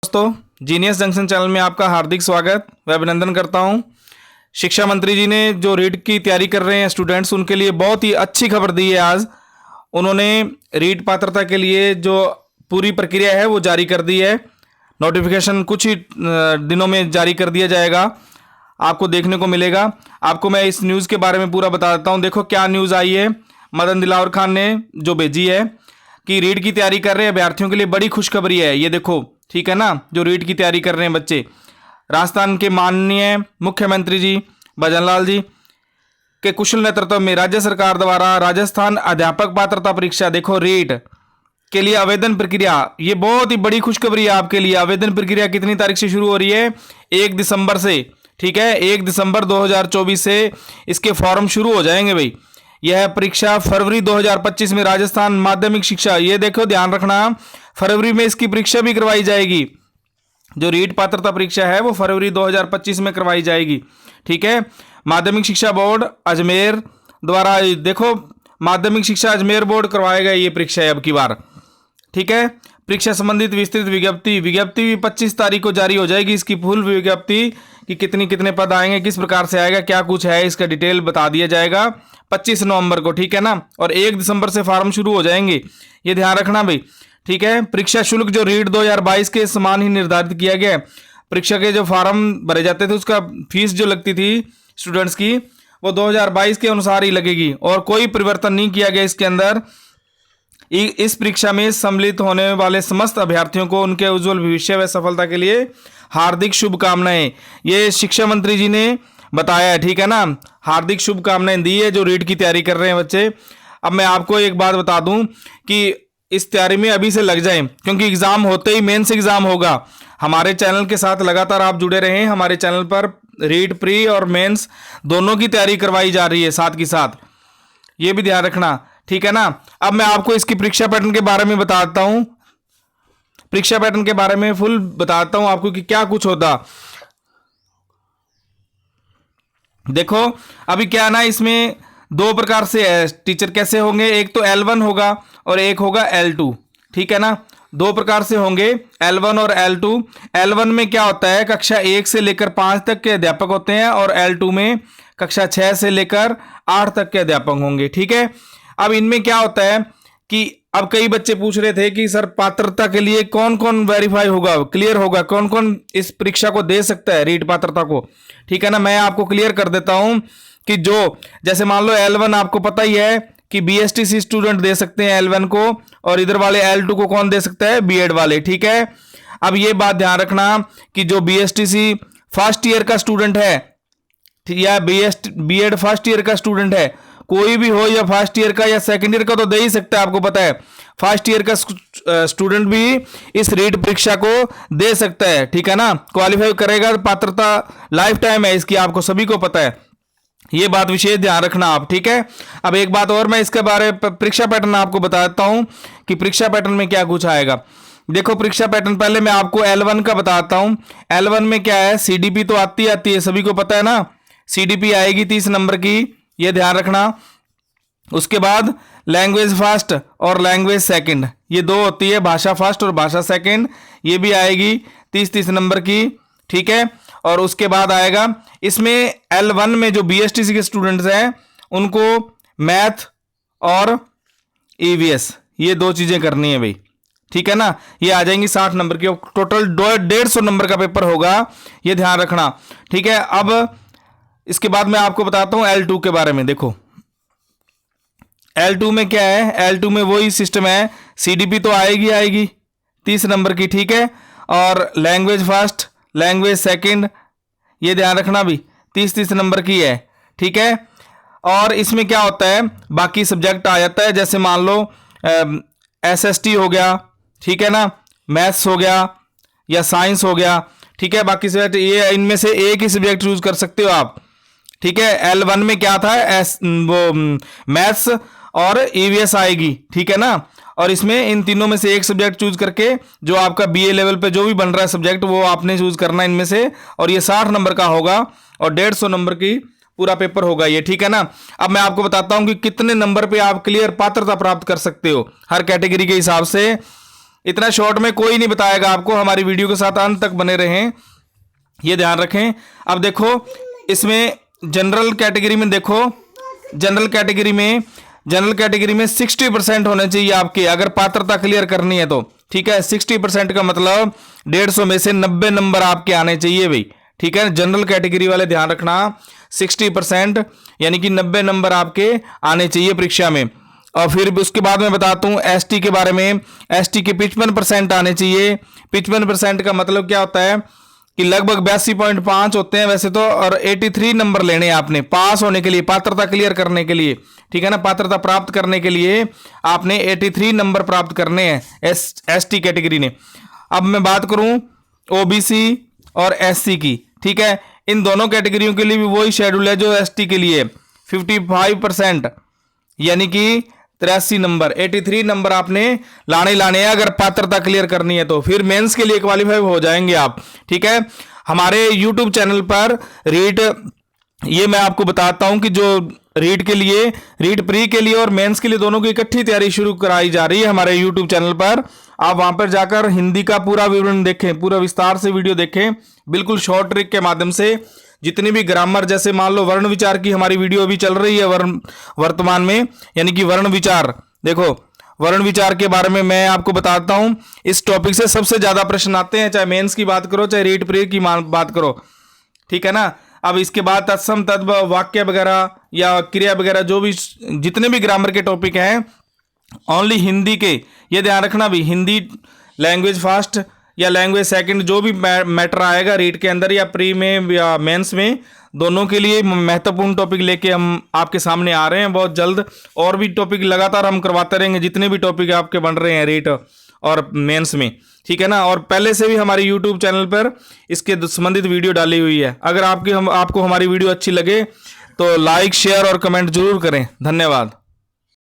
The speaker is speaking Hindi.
दोस्तों, जीनियस जंक्शन चैनल में आपका हार्दिक स्वागत व अभिनंदन करता हूं। शिक्षा मंत्री जी ने जो रीट की तैयारी कर रहे हैं स्टूडेंट्स, उनके लिए बहुत ही अच्छी खबर दी है। आज उन्होंने रीट पात्रता के लिए जो पूरी प्रक्रिया है वो जारी कर दी है। नोटिफिकेशन कुछ ही दिनों में जारी कर दिया जाएगा, आपको देखने को मिलेगा। आपको मैं इस न्यूज़ के बारे में पूरा बता देता हूँ। देखो क्या न्यूज़ आई है, मदन दिलावर खान ने जो भेजी है कि रीट की तैयारी कर रहे हैं अभ्यर्थियों के लिए बड़ी खुशखबरी है। ये देखो, ठीक है ना, जो रीट की तैयारी कर रहे हैं बच्चे, राजस्थान के माननीय मुख्यमंत्री जी भजनलाल जी के कुशल नेतृत्व में राज्य सरकार द्वारा राजस्थान अध्यापक पात्रता परीक्षा, देखो रीट के लिए आवेदन प्रक्रिया, ये बहुत ही बड़ी खुशखबरी है आपके लिए। आवेदन प्रक्रिया कितनी तारीख से शुरू हो रही है? 1 दिसंबर से, ठीक है, 1 दिसंबर 2024 से इसके फॉर्म शुरू हो जाएंगे भाई। यह परीक्षा फरवरी 2025 में राजस्थान माध्यमिक शिक्षा, ये देखो ध्यान रखना, फरवरी में इसकी परीक्षा भी करवाई जाएगी। जो रीट पात्रता परीक्षा है वो फरवरी 2025 में करवाई जाएगी, ठीक है। माध्यमिक शिक्षा बोर्ड अजमेर द्वारा, देखो माध्यमिक शिक्षा अजमेर बोर्ड करवाएगा ये परीक्षा अब की बार, ठीक है। परीक्षा संबंधित विस्तृत विज्ञप्ति भी 25 तारीख को जारी हो जाएगी। इसकी फुल विज्ञप्ति कि कितने पद आएंगे, किस प्रकार से आएगा, क्या कुछ है, इसका डिटेल बता दिया जाएगा 25 नवंबर को, ठीक है ना। और 1 दिसंबर से फॉर्म शुरू हो जाएंगे, ये ध्यान रखना भाई, ठीक है। परीक्षा शुल्क जो रीट 2022 के समान ही निर्धारित किया गया है। परीक्षा के जो फॉर्म भरे जाते थे उसका फीस जो लगती थी स्टूडेंट्स की, वो 2022 के अनुसार ही लगेगी और कोई परिवर्तन नहीं किया गया इसके अंदर। इस परीक्षा में सम्मिलित होने वाले समस्त अभ्यर्थियों को उनके उज्जवल भविष्य व सफलता के लिए हार्दिक शुभकामनाएं, ये शिक्षा मंत्री जी ने बताया है, ठीक है ना। हार्दिक शुभकामनाएं दी है जो रीट की तैयारी कर रहे हैं बच्चे। अब मैं आपको एक बात बता दूं कि इस तैयारी में अभी से लग जाएं, क्योंकि एग्जाम होते ही मेंस एग्जाम होगा। हमारे चैनल के साथ लगातार आप जुड़े रहें। हमारे चैनल पर रीट प्री और मेंस दोनों की तैयारी करवाई जा रही है साथ के साथ, ये भी ध्यान रखना, ठीक है ना। अब मैं आपको इसकी परीक्षा पैटर्न के बारे में बताता हूं, परीक्षा पैटर्न के बारे में फुल बताता हूं आपको कि क्या कुछ होता। देखो अभी क्या है ना, इसमें 2 प्रकार से है टीचर कैसे होंगे, एक तो L1 होगा और एक होगा L2, ठीक है ना। 2 प्रकार से होंगे, L1 और L2। L1 में क्या होता है, कक्षा 1 से लेकर 5 तक के अध्यापक होते हैं और L2 में कक्षा 6 से लेकर 8 तक के अध्यापक होंगे, ठीक है। अब इनमें क्या होता है कि अब कई बच्चे पूछ रहे थे कि सर पात्रता के लिए कौन कौन वेरीफाई होगा, क्लियर होगा, कौन कौन इस परीक्षा को दे सकता है रीट पात्रता को, ठीक है ना। मैं आपको क्लियर कर देता हूं कि जो जैसे मान लो L1 आपको पता ही है कि BSTC स्टूडेंट दे सकते हैं L1 को, और इधर वाले L2 को कौन दे सकता है, बीएड वाले, ठीक है। अब ये बात ध्यान रखना कि जो BSTC फर्स्ट ईयर का स्टूडेंट है या बीएड फर्स्ट ईयर का स्टूडेंट है, कोई भी हो, या फर्स्ट ईयर का या सेकंड ईयर का तो दे ही सकता है, आपको पता है। फर्स्ट ईयर का स्टूडेंट भी इस रीट परीक्षा को दे सकता है, ठीक है ना। क्वालिफाई करेगा, पात्रता लाइफ टाइम है इसकी, आपको सभी को पता है, ये बात विशेष ध्यान रखना आप, ठीक है। अब एक बात और मैं इसके बारे में परीक्षा पैटर्न आपको बताता हूं कि परीक्षा पैटर्न में क्या कुछ आएगा। देखो परीक्षा पैटर्न पहले मैं आपको L1 का बताता हूं। L1 में क्या है, CDP तो आती है, सभी को पता है ना, CDP आएगी 30 नंबर की, ये ध्यान रखना। उसके बाद लैंग्वेज फर्स्ट और लैंग्वेज सेकंड, ये 2 होती है, भाषा फर्स्ट और भाषा सेकंड, ये भी आएगी 30 नंबर की, ठीक है। और उसके बाद आएगा इसमें L1 में जो BSTC के स्टूडेंट्स हैं उनको मैथ और EVS, ये 2 चीजें करनी है भाई, ठीक है ना। ये आ जाएंगी 60 नंबर की, टोटल 150 नंबर का पेपर होगा, ये ध्यान रखना, ठीक है। अब इसके बाद मैं आपको बताता हूं L2 के बारे में। देखो L2 में क्या है, L2 में वही सिस्टम है, CDP तो आएगी 30 नंबर की, ठीक है। और लैंग्वेज फर्स्ट, लैंग्वेज सेकंड, ये ध्यान रखना भी 30 नंबर की है, ठीक है। और इसमें क्या होता है, बाकी सब्जेक्ट आ जाता है, जैसे मान लो SST हो गया, ठीक है ना, मैथ्स हो गया या साइंस हो गया, ठीक है। बाकी सब्जेक्ट ये इनमें से एक ही सब्जेक्ट चूज कर सकते हो आप, ठीक है। L1 में क्या था, वो मैथ्स और EVS आएगी, ठीक है ना। और इसमें इन तीनों में से एक सब्जेक्ट चूज करके जो आपका BA लेवल पे जो भी बन रहा है सब्जेक्ट वो आपने चूज करना है इनमें से, और ये 60 नंबर का होगा और 150 नंबर की पूरा पेपर होगा ये, ठीक है ना। अब मैं आपको बताता हूं कि कितने नंबर पे आप क्लियर पात्रता प्राप्त कर सकते हो हर कैटेगरी के हिसाब से। इतना शॉर्ट में कोई नहीं बताएगा आपको। हमारी वीडियो के साथ अंत तक बने रहें, ये ध्यान रखें। अब देखो इसमें जनरल कैटेगरी में, देखो जनरल कैटेगरी में 60% होने चाहिए आपके, अगर पात्रता क्लियर करनी है तो। ठीक है, 60% का मतलब 150 में से 90 नंबर आपके आने चाहिए भाई। ठीक है, जनरल कैटेगरी वाले ध्यान रखना, 60% यानी कि 90 नंबर आपके आने चाहिए परीक्षा में। और फिर उसके बाद मैं बताता हूं एसटी के बारे में। एसटी के 55% आने चाहिए। 55% का मतलब क्या होता है कि लगभग 82.5 होते हैं वैसे तो, और 83 नंबर लेने हैं आपने पास होने के लिए, पात्रता क्लियर करने के लिए। ठीक है ना, पात्रता प्राप्त करने के लिए आपने 83 नंबर प्राप्त करने हैं एसटी कैटेगरी ने। अब मैं बात करूं ओबीसी और एससी की। ठीक है, इन दोनों कैटेगरियों के लिए भी वही शेड्यूल है जो एसटी के लिए। 55% यानी कि 83 नंबर, 83 नंबर आपने लाने हैं अगर पात्रता क्लियर करनी है तो। फिर मेंस के लिए क्वालिफाई हो जाएंगे आप। ठीक है, हमारे यूट्यूब चैनल पर रीट, ये मैं आपको बताता हूं कि जो रीट के लिए, रीट प्री के लिए और मेंस के लिए दोनों की इकट्ठी तैयारी शुरू कराई जा रही है हमारे यूट्यूब चैनल पर। आप वहां पर जाकर हिंदी का पूरा विवरण देखें, पूरा विस्तार से वीडियो देखें, बिल्कुल शॉर्ट ट्रिक के माध्यम से। जितनी भी ग्रामर, जैसे मान लो वर्ण विचार की हमारी वीडियो अभी चल रही है वर्तमान में, यानी कि वर्ण विचार। देखो वर्ण विचार के बारे में मैं आपको बताता हूं, इस टॉपिक से सबसे ज्यादा प्रश्न आते हैं, चाहे मेंस की बात करो चाहे रीट प्री की बात करो। ठीक है ना। अब इसके बाद तत्सम, तद्भव, वाक्य वगैरह या क्रिया वगैरह, जो भी जितने भी ग्रामर के टॉपिक हैं, ओनली हिंदी के, ये ध्यान रखना भी, हिंदी लैंग्वेज फर्स्ट या लैंग्वेज सेकंड, जो भी मैटर आएगा रीट के अंदर या प्री में या मेंस में, दोनों के लिए महत्वपूर्ण टॉपिक लेके हम आपके सामने आ रहे हैं बहुत जल्द। और भी टॉपिक लगातार हम करवाते रहेंगे, जितने भी टॉपिक आपके बन रहे हैं रीट और मेंस में। ठीक है ना। और पहले से भी हमारे यूट्यूब चैनल पर इसके संबंधित वीडियो डाली हुई है। अगर आपको हमारी वीडियो अच्छी लगे तो लाइक, शेयर और कमेंट जरूर करें। धन्यवाद।